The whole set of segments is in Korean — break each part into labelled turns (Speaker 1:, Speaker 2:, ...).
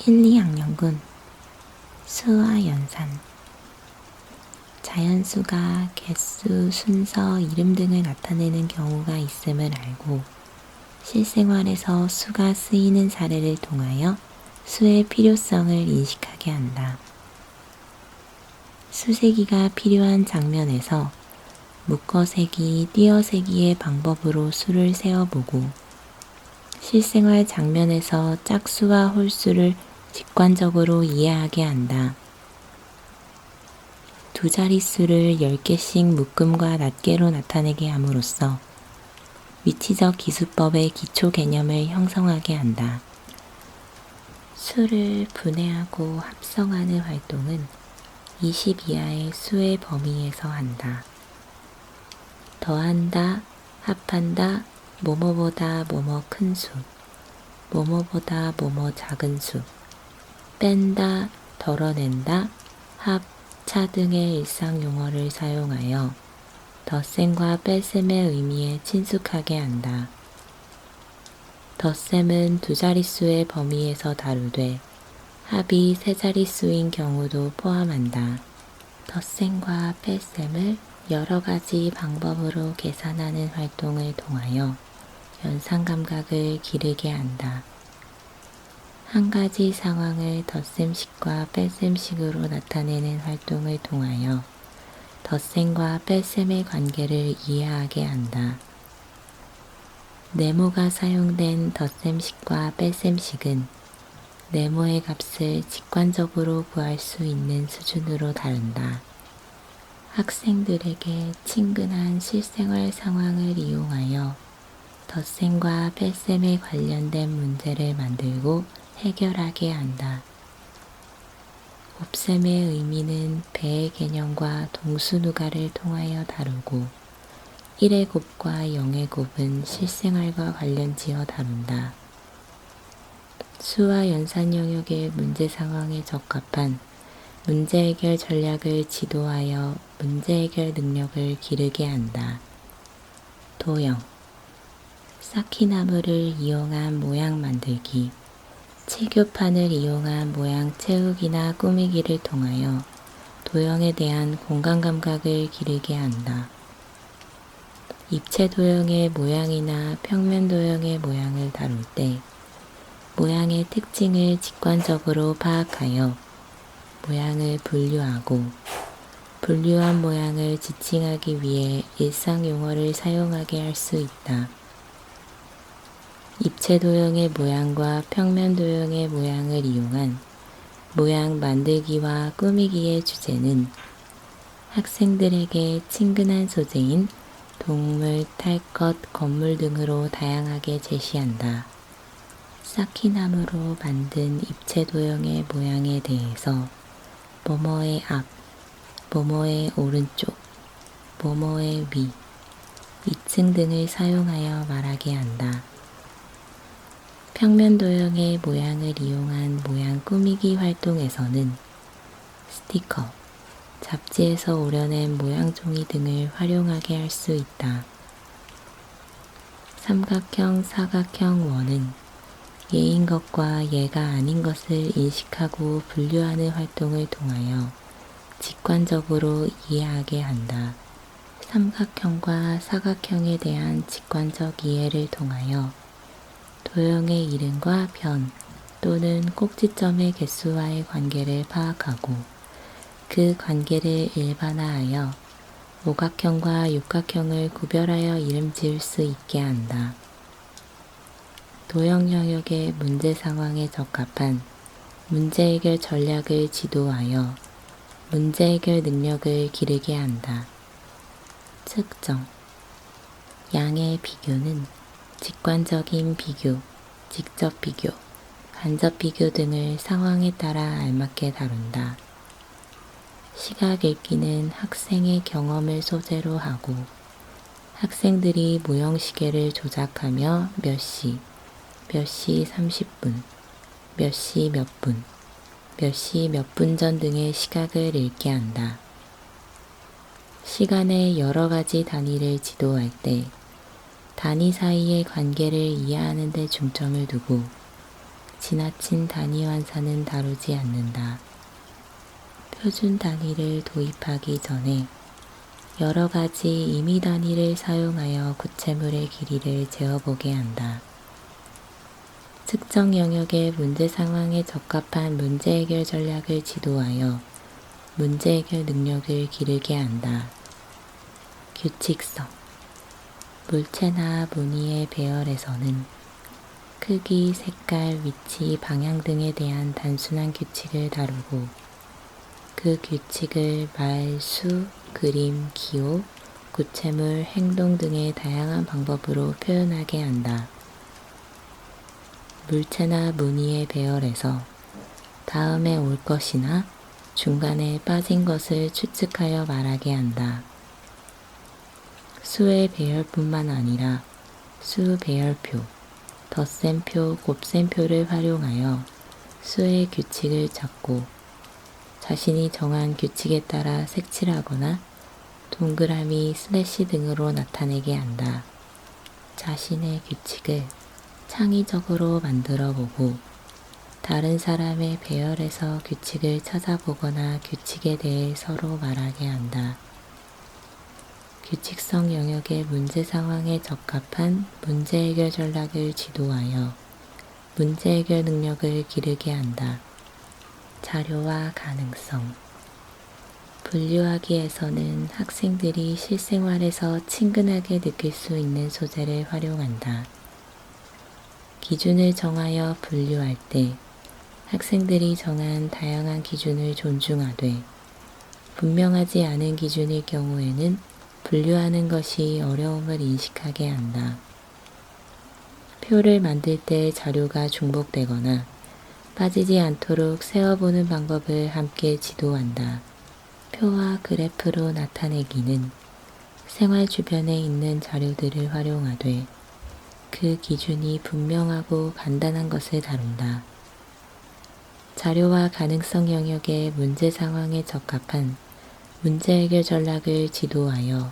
Speaker 1: 1, 2학년군 수와 연산. 자연수가 개수, 순서, 이름 등을 나타내는 경우가 있음을 알고 실생활에서 수가 쓰이는 사례를 통하여 수의 필요성을 인식하게 한다. 수세기가 필요한 장면에서 묶어세기, 띄어세기의 방법으로 수를 세어보고 실생활 장면에서 짝수와 홀수를 직관적으로 이해하게 한다. 두 자릿수를 10개씩 묶음과 낱개로 나타내게 함으로써 위치적 기수법의 기초 개념을 형성하게 한다. 수를 분해하고 합성하는 활동은 20 이하의 수의 범위에서 한다. 더한다, 합한다, 뭐뭐보다 뭐뭐 큰 수, 뭐뭐보다 뭐뭐 작은 수, 뺀다, 덜어낸다, 합, 차 등의 일상 용어를 사용하여 덧셈과 뺄셈의 의미에 친숙하게 한다. 덧셈은 두 자릿수의 범위에서 다루되 합이 세 자릿수인 경우도 포함한다. 덧셈과 뺄셈을 여러 가지 방법으로 계산하는 활동을 통하여 연산 감각을 기르게 한다. 한 가지 상황을 덧셈식과 뺄셈식으로 나타내는 활동을 통하여 덧셈과 뺄셈의 관계를 이해하게 한다. 네모가 사용된 덧셈식과 뺄셈식은 네모의 값을 직관적으로 구할 수 있는 수준으로 다룬다. 학생들에게 친근한 실생활 상황을 이용하여 덧셈과 뺄셈에 관련된 문제를 만들고 해결하게 한다. 곱셈의 의미는 배의 개념과 동수누가를 통하여 다루고 1의 곱과 0의 곱은 실생활과 관련지어 다룬다. 수와 연산 영역의 문제 상황에 적합한 문제 해결 전략을 지도하여 문제 해결 능력을 기르게 한다. 도형, 쌓기나무를 이용한 모양 만들기, 칠교판을 이용한 모양 채우기나 꾸미기를 통하여 도형에 대한 공간 감각을 기르게 한다. 입체 도형의 모양이나 평면 도형의 모양을 다룰 때 모양의 특징을 직관적으로 파악하여 모양을 분류하고 분류한 모양을 지칭하기 위해 일상 용어를 사용하게 할 수 있다. 입체 도형의 모양과 평면 도형의 모양을 이용한 모양 만들기와 꾸미기의 주제는 학생들에게 친근한 소재인 동물, 탈 것, 건물 등으로 다양하게 제시한다. 쌓기나무로 만든 입체 도형의 모양에 대해서 뭐뭐의 앞, 뭐뭐의 오른쪽, 뭐뭐의 위, 위층 등을 사용하여 말하게 한다. 평면 도형의 모양을 이용한 모양 꾸미기 활동에서는 스티커, 잡지에서 오려낸 모양 종이 등을 활용하게 할 수 있다. 삼각형, 사각형, 원은 예인 것과 예가 아닌 것을 인식하고 분류하는 활동을 통하여 직관적으로 이해하게 한다. 삼각형과 사각형에 대한 직관적 이해를 통하여 도형의 이름과 변 또는 꼭지점의 개수와의 관계를 파악하고 그 관계를 일반화하여 오각형과 육각형을 구별하여 이름 지을 수 있게 한다. 도형 영역의 문제 상황에 적합한 문제 해결 전략을 지도하여 문제 해결 능력을 기르게 한다. 측정, 양의 비교는 직관적인 비교, 직접 비교, 간접 비교 등을 상황에 따라 알맞게 다룬다. 시각 읽기는 학생의 경험을 소재로 하고 학생들이 모형시계를 조작하며 몇 시 30분, 몇 시 몇 분, 몇 시 몇 분 전 등의 시각을 읽게 한다. 시간의 여러 가지 단위를 지도할 때 단위 사이의 관계를 이해하는 데 중점을 두고 지나친 단위 환산은 다루지 않는다. 표준 단위를 도입하기 전에 여러 가지 임의 단위를 사용하여 구체물의 길이를 재어보게 한다. 특정 영역의 문제 상황에 적합한 문제 해결 전략을 지도하여 문제 해결 능력을 기르게 한다. 규칙성. 물체나 무늬의 배열에서는 크기, 색깔, 위치, 방향 등에 대한 단순한 규칙을 다루고 그 규칙을 말, 수, 그림, 기호, 구체물, 행동 등의 다양한 방법으로 표현하게 한다. 물체나 무늬의 배열에서 다음에 올 것이나 중간에 빠진 것을 추측하여 말하게 한다. 수의 배열뿐만 아니라 수 배열표, 덧셈표, 곱셈표를 활용하여 수의 규칙을 찾고 자신이 정한 규칙에 따라 색칠하거나 동그라미, 슬래시 등으로 나타내게 한다. 자신의 규칙을 창의적으로 만들어 보고 다른 사람의 배열에서 규칙을 찾아보거나 규칙에 대해 서로 말하게 한다. 규칙성 영역의 문제 상황에 적합한 문제 해결 전략을 지도하여 문제 해결 능력을 기르게 한다. 자료와 가능성. 분류하기에서는 학생들이 실생활에서 친근하게 느낄 수 있는 소재를 활용한다. 기준을 정하여 분류할 때 학생들이 정한 다양한 기준을 존중하되 분명하지 않은 기준일 경우에는 분류하는 것이 어려움을 인식하게 한다. 표를 만들 때 자료가 중복되거나 빠지지 않도록 세어보는 방법을 함께 지도한다. 표와 그래프로 나타내기는 생활 주변에 있는 자료들을 활용하되 그 기준이 분명하고 간단한 것을 다룬다. 자료와 가능성 영역의 문제 상황에 적합한 문제 해결 전략을 지도하여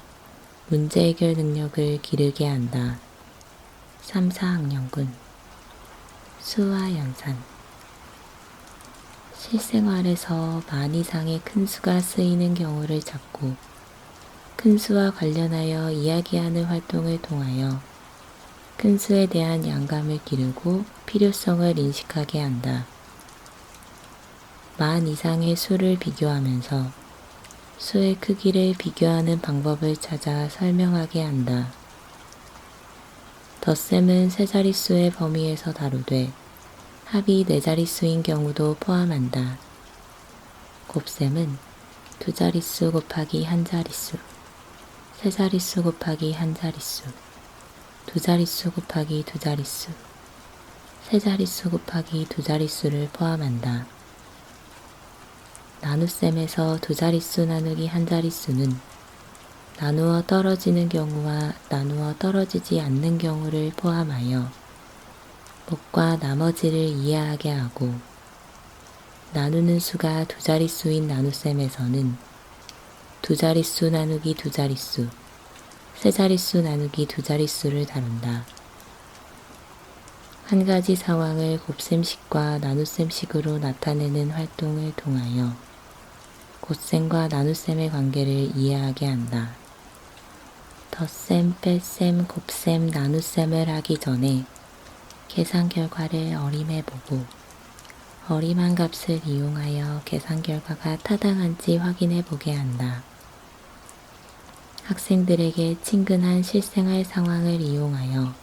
Speaker 1: 문제 해결 능력을 기르게 한다. 3, 4학년군. 수와 연산. 실생활에서 만 이상의 큰 수가 쓰이는 경우를 찾고 큰 수와 관련하여 이야기하는 활동을 통하여 큰 수에 대한 양감을 기르고 필요성을 인식하게 한다. 만 이상의 수를 비교하면서 수의 크기를 비교하는 방법을 찾아 설명하게 한다. 덧셈은 세 자릿수의 범위에서 다루되 합이 네 자릿수인 경우도 포함한다. 곱셈은 두 자릿수 곱하기 한 자릿수, 세 자릿수 곱하기 한 자릿수, 두 자릿수 곱하기 두 자릿수, 세 자릿수 곱하기 두 자릿수를 포함한다. 나눗셈에서 두 자릿수 나누기 한 자릿수는 나누어 떨어지는 경우와 나누어 떨어지지 않는 경우를 포함하여 목과 나머지를 이해하게 하고 나누는 수가 두 자릿수인 나눗셈에서는 두 자릿수 나누기 두 자릿수, 세 자릿수 나누기 두 자릿수를 다룬다. 한 가지 상황을 곱셈식과 나눗셈식으로 나타내는 활동을 통하여 곱셈과 나눗셈의 관계를 이해하게 한다. 덧셈, 뺄셈, 곱셈, 나눗셈을 하기 전에 계산 결과를 어림해보고 어림한 값을 이용하여 계산 결과가 타당한지 확인해보게 한다. 학생들에게 친근한 실생활 상황을 이용하여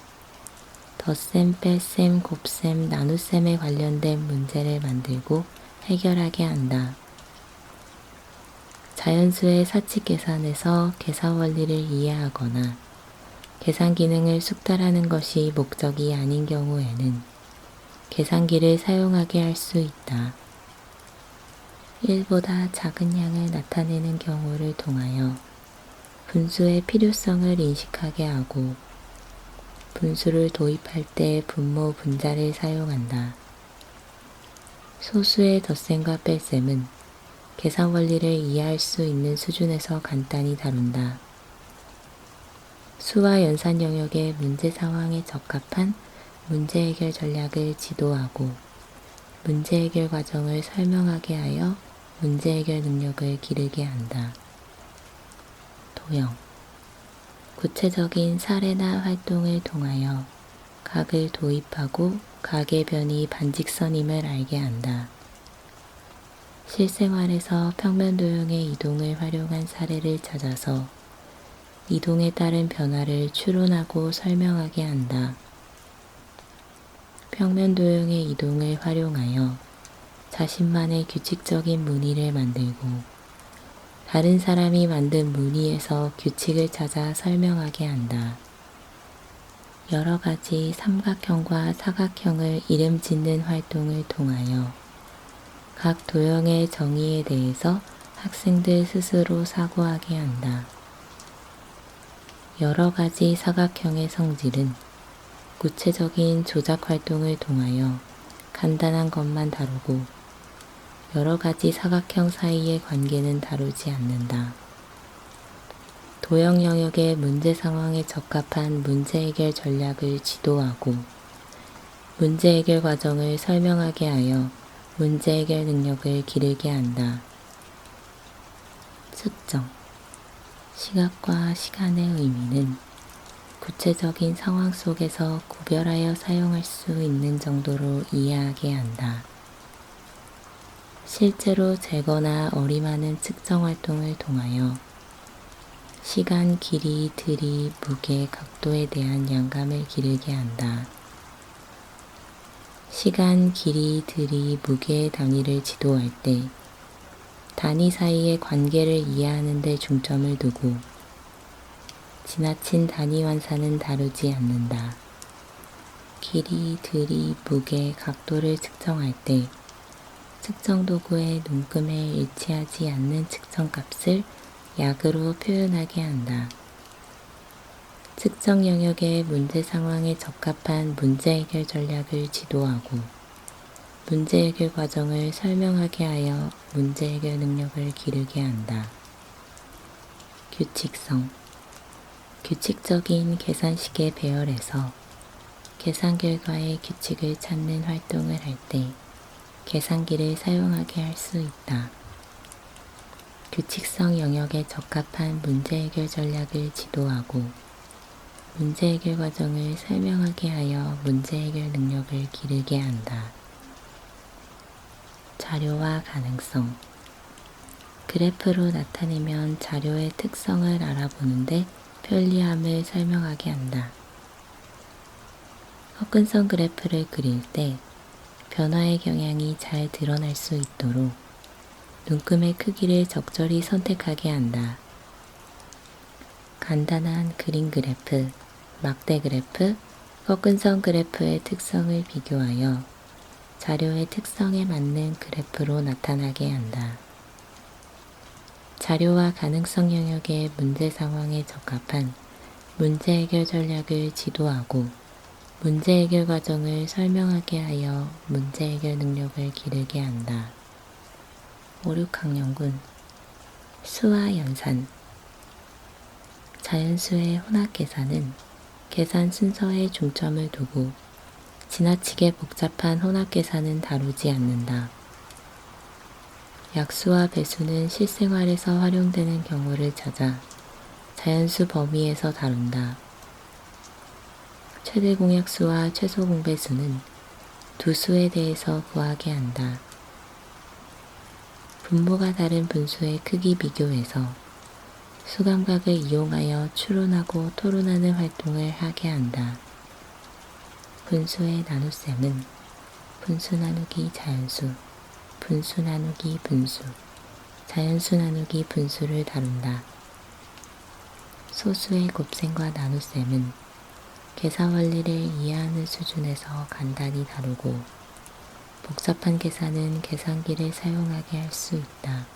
Speaker 1: 덧셈, 뺄셈, 곱셈, 나눗셈에 관련된 문제를 만들고 해결하게 한다. 자연수의 사칙 계산에서 계산 원리를 이해하거나 계산 기능을 숙달하는 것이 목적이 아닌 경우에는 계산기를 사용하게 할 수 있다. 1보다 작은 양을 나타내는 경우를 통하여 분수의 필요성을 인식하게 하고 분수를 도입할 때 분모 분자를 사용한다. 소수의 덧셈과 뺄셈은 계산 원리를 이해할 수 있는 수준에서 간단히 다룬다. 수와 연산 영역의 문제 상황에 적합한 문제 해결 전략을 지도하고 문제 해결 과정을 설명하게 하여 문제 해결 능력을 기르게 한다. 도형. 구체적인 사례나 활동을 통하여 각을 도입하고 각의 변이 반직선임을 알게 한다. 실생활에서 평면 도형의 이동을 활용한 사례를 찾아서 이동에 따른 변화를 추론하고 설명하게 한다. 평면 도형의 이동을 활용하여 자신만의 규칙적인 무늬를 만들고 다른 사람이 만든 무늬에서 규칙을 찾아 설명하게 한다. 여러 가지 삼각형과 사각형을 이름 짓는 활동을 통하여 각 도형의 정의에 대해서 학생들 스스로 사고하게 한다. 여러 가지 사각형의 성질은 구체적인 조작 활동을 통하여 간단한 것만 다루고 여러 가지 사각형 사이의 관계는 다루지 않는다. 도형 영역의 문제 상황에 적합한 문제 해결 전략을 지도하고 문제 해결 과정을 설명하게 하여 문제 해결 능력을 기르게 한다. 측정. 시각과 시간의 의미는 구체적인 상황 속에서 구별하여 사용할 수 있는 정도로 이해하게 한다. 실제로 재거나 어림하는 측정 활동을 통하여 시간, 길이, 들이, 무게, 각도에 대한 양감을 기르게 한다. 시간, 길이, 들이, 무게의 단위를 지도할 때 단위 사이의 관계를 이해하는 데 중점을 두고 지나친 단위 완산은 다루지 않는다. 길이, 들이, 무게, 각도를 측정할 때 측정 도구의 눈금에 일치하지 않는 측정값을 약으로 표현하게 한다. 측정 영역의 문제 상황에 적합한 문제 해결 전략을 지도하고 문제 해결 과정을 설명하게 하여 문제 해결 능력을 기르게 한다. 규칙성. 규칙적인 계산식의 배열에서 계산 결과의 규칙을 찾는 활동을 할 때 계산기를 사용하게 할 수 있다. 규칙성 영역에 적합한 문제 해결 전략을 지도하고 문제 해결 과정을 설명하게 하여 문제 해결 능력을 기르게 한다. 자료와 가능성. 그래프로 나타내면 자료의 특성을 알아보는데 편리함을 설명하게 한다. 접근성 그래프를 그릴 때 변화의 경향이 잘 드러날 수 있도록 눈금의 크기를 적절히 선택하게 한다. 간단한 그림 그래프, 막대 그래프, 접근성 그래프의 특성을 비교하여 자료의 특성에 맞는 그래프로 나타나게 한다. 자료와 가능성 영역의 문제 상황에 적합한 문제 해결 전략을 지도하고 문제 해결 과정을 설명하게 하여 문제 해결 능력을 기르게 한다. 5, 6학년군 수와 연산. 자연수의 혼합 계산은 계산 순서에 중점을 두고 지나치게 복잡한 혼합 계산은 다루지 않는다. 약수와 배수는 실생활에서 활용되는 경우를 찾아 자연수 범위에서 다룬다. 최대 공약수와 최소 공배수는 두 수에 대해서 구하게 한다. 분모가 다른 분수의 크기 비교에서 수감각을 이용하여 추론하고 토론하는 활동을 하게 한다. 분수의 나눗셈은 분수 나누기 자연수, 분수 나누기 분수, 자연수 나누기 분수를 다룬다. 소수의 곱셈과 나눗셈은 계산 원리를 이해하는 수준에서 간단히 다루고 복잡한 계산은 계산기를 사용하게 할 수 있다.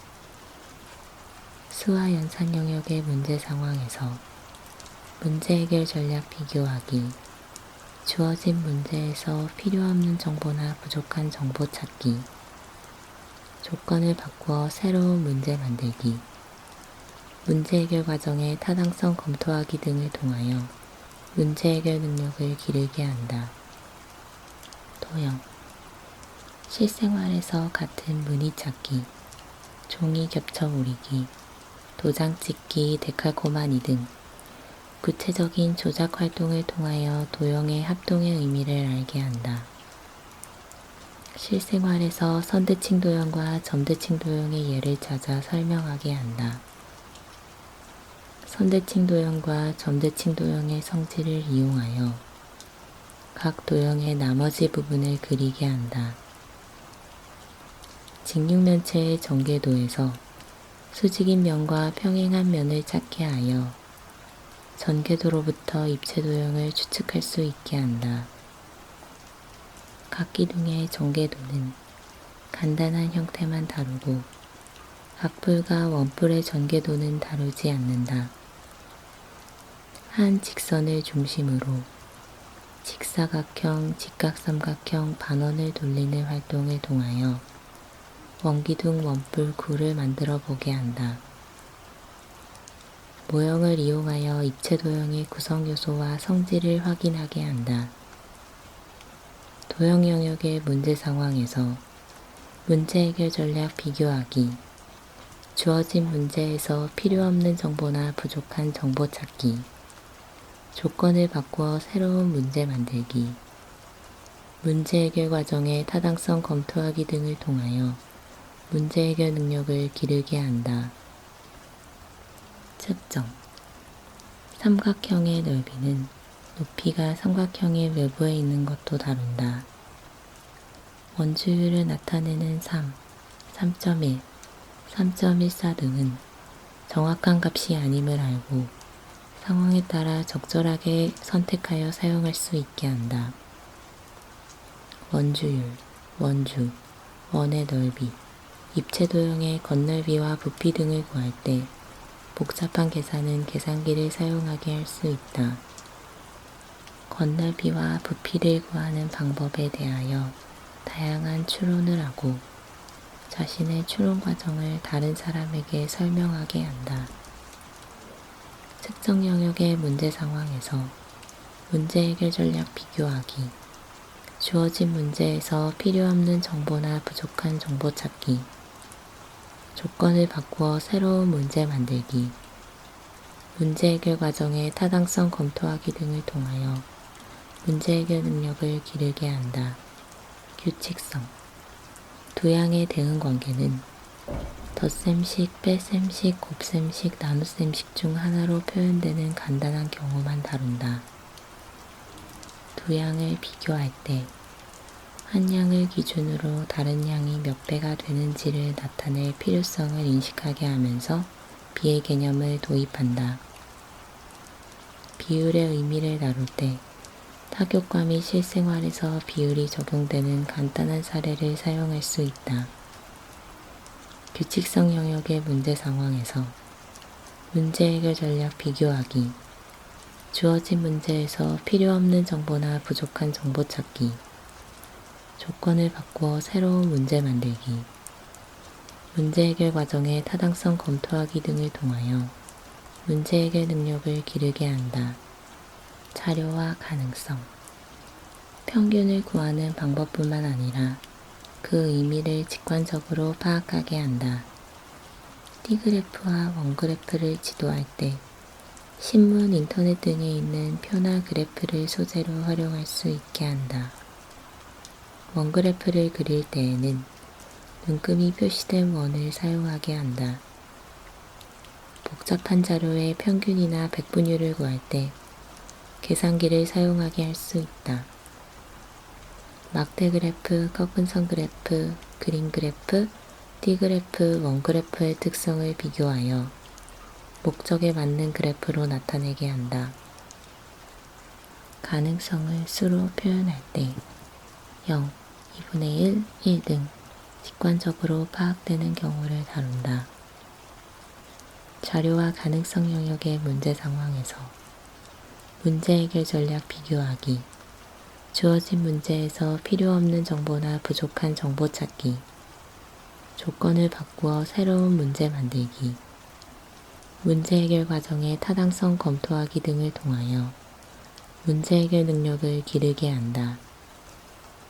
Speaker 1: 수와 연산 영역의 문제 상황에서 문제 해결 전략 비교하기, 주어진 문제에서 필요 없는 정보나 부족한 정보 찾기, 조건을 바꾸어 새로운 문제 만들기, 문제 해결 과정의 타당성 검토하기 등을 통하여 문제 해결 능력을 기르게 한다. 도형. 실생활에서 같은 무늬 찾기, 종이 겹쳐 오리기, 도장 찍기, 데칼코마니 등 구체적인 조작 활동을 통하여 도형의 합동의 의미를 알게 한다. 실생활에서 선대칭 도형과 점대칭 도형의 예를 찾아 설명하게 한다. 선대칭 도형과 점대칭 도형의 성질을 이용하여 각 도형의 나머지 부분을 그리게 한다. 직육면체의 전개도에서 수직인 면과 평행한 면을 찾게 하여 전개도로부터 입체 도형을 추측할 수 있게 한다. 각 기둥의 전개도는 간단한 형태만 다루고 악뿔과 원뿔의 전개도는 다루지 않는다. 한 직선을 중심으로 직사각형, 직각삼각형 반원을 돌리는 활동을 통하여 원기둥, 원뿔, 구를 만들어 보게 한다. 모형을 이용하여 입체 도형의 구성 요소와 성질을 확인하게 한다. 도형 영역의 문제 상황에서 문제 해결 전략 비교하기, 주어진 문제에서 필요 없는 정보나 부족한 정보 찾기, 조건을 바꾸어 새로운 문제 만들기, 문제 해결 과정의 타당성 검토하기 등을 통하여 문제 해결 능력을 기르게 한다. 측정. 삼각형의 넓이는 높이가 삼각형의 외부에 있는 것도 다룬다. 원주율을 나타내는 3, 3.1, 3.14 등은 정확한 값이 아님을 알고 상황에 따라 적절하게 선택하여 사용할 수 있게 한다. 원주율, 원주, 원의 넓이, 입체 도형의 겉넓이와 부피 등을 구할 때 복잡한 계산은 계산기를 사용하게 할 수 있다. 겉넓이와 부피를 구하는 방법에 대하여 다양한 추론을 하고 자신의 추론 과정을 다른 사람에게 설명하게 한다. 특정 영역의 문제 상황에서 문제 해결 전략 비교하기, 주어진 문제에서 필요 없는 정보나 부족한 정보 찾기, 조건을 바꾸어 새로운 문제 만들기, 문제 해결 과정의 타당성 검토하기 등을 통하여 문제 해결 능력을 기르게 한다. 규칙성. 두 양의 대응 관계는 덧셈식, 뺄셈식, 곱셈식, 나눗셈식 중 하나로 표현되는 간단한 경우만 다룬다. 두 양을 비교할 때 한 양을 기준으로 다른 양이 몇 배가 되는지를 나타낼 필요성을 인식하게 하면서 비의 개념을 도입한다. 비율의 의미를 다룰 때 타교과 및 실생활에서 비율이 적용되는 간단한 사례를 사용할 수 있다. 규칙성 영역의 문제 상황에서 문제 해결 전략 비교하기, 주어진 문제에서 필요 없는 정보나 부족한 정보 찾기, 조건을 바꾸어 새로운 문제 만들기, 문제 해결 과정의 타당성 검토하기 등을 통하여 문제 해결 능력을 기르게 한다. 자료와 가능성. 평균을 구하는 방법뿐만 아니라 그 의미를 직관적으로 파악하게 한다. T그래프와 원그래프를 지도할 때 신문, 인터넷 등에 있는 표나 그래프를 소재로 활용할 수 있게 한다. 원그래프를 그릴 때에는 눈금이 표시된 원을 사용하게 한다. 복잡한 자료의 평균이나 백분율을 구할 때 계산기를 사용하게 할 수 있다. 막대 그래프, 꺾은 선 그래프, 그림 그래프, T그래프, 원그래프의 특성을 비교하여 목적에 맞는 그래프로 나타내게 한다. 가능성을 수로 표현할 때 0, 2분의 1, 1 등 직관적으로 파악되는 경우를 다룬다. 자료와 가능성 영역의 문제 상황에서 문제 해결 전략 비교하기, 주어진 문제에서 필요 없는 정보나 부족한 정보 찾기, 조건을 바꾸어 새로운 문제 만들기, 문제 해결 과정의 타당성 검토하기 등을 통하여 문제 해결 능력을 기르게 한다.